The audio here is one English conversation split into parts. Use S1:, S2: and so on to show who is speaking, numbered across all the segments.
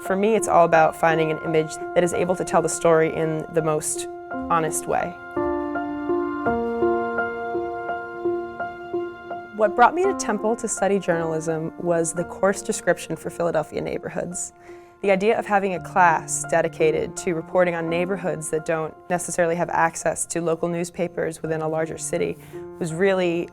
S1: For me, it's all about finding an image that is able to tell the story in the most honest way. What brought me to Temple to study journalism was the course description for Philadelphia neighborhoods. The idea of having a class dedicated to reporting on neighborhoods that don't necessarily have access to local newspapers within a larger city was really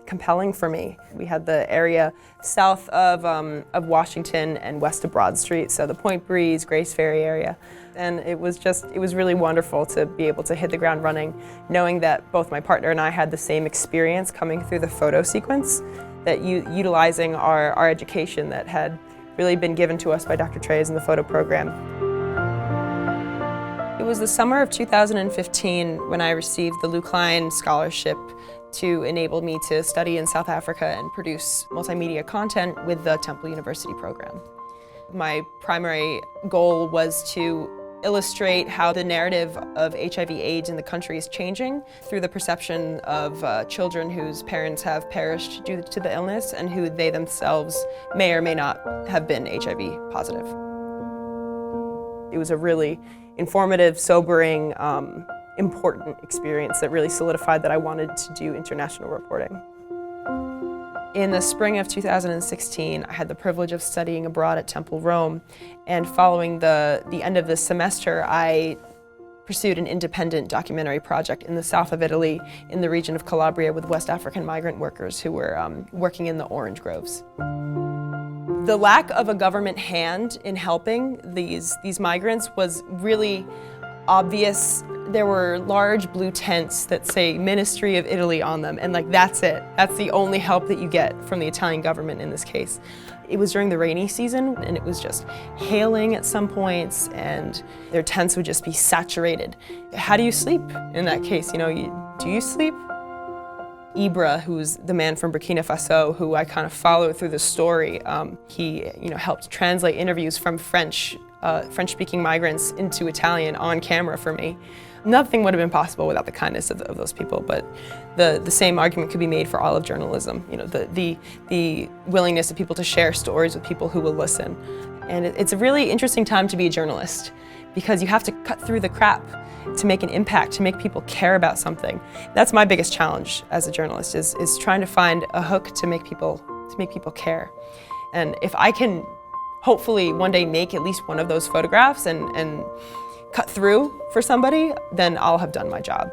S1: compelling for me. We had the area south of Washington and west of Broad Street, so the Point Breeze, Grace Ferry area. And it was really wonderful to be able to hit the ground running, knowing that both my partner and I had the same experience coming through the photo sequence, that utilizing our education that had really been given to us by Dr. Trey's in the photo program. It was the summer of 2015 when I received the Klein scholarship to enable me to study in South Africa and produce multimedia content with the Temple University program. My primary goal was to illustrate how the narrative of HIV/AIDS in the country is changing through the perception of children whose parents have perished due to the illness and who they themselves may or may not have been HIV positive. It was a really informative, sobering, important experience that really solidified that I wanted to do international reporting. In the spring of 2016, I had the privilege of studying abroad at Temple Rome, and following the end of the semester, I pursued an independent documentary project in the south of Italy, in the region of Calabria, with West African migrant workers who were working in the orange groves. The lack of a government hand in helping these migrants was really obvious. There were large blue tents that say Ministry of Italy on them, and that's it. That's the only help that you get from the Italian government in this case. It was during the rainy season, and it was just hailing at some points, and their tents would just be saturated. How do you sleep in that case? Do you sleep? Ibra, who's the man from Burkina Faso, who I kind of followed through the story, he helped translate interviews from French-speaking migrants into Italian on camera for me. Nothing would have been possible without the kindness of those people, but the same argument could be made for all of journalism. The willingness of people to share stories with people who will listen. And it's a really interesting time to be a journalist, because you have to cut through the crap to make an impact, to make people care about something. That's my biggest challenge as a journalist, is trying to find a hook to make people care. And if I can hopefully one day make at least one of those photographs and cut through for somebody, then I'll have done my job.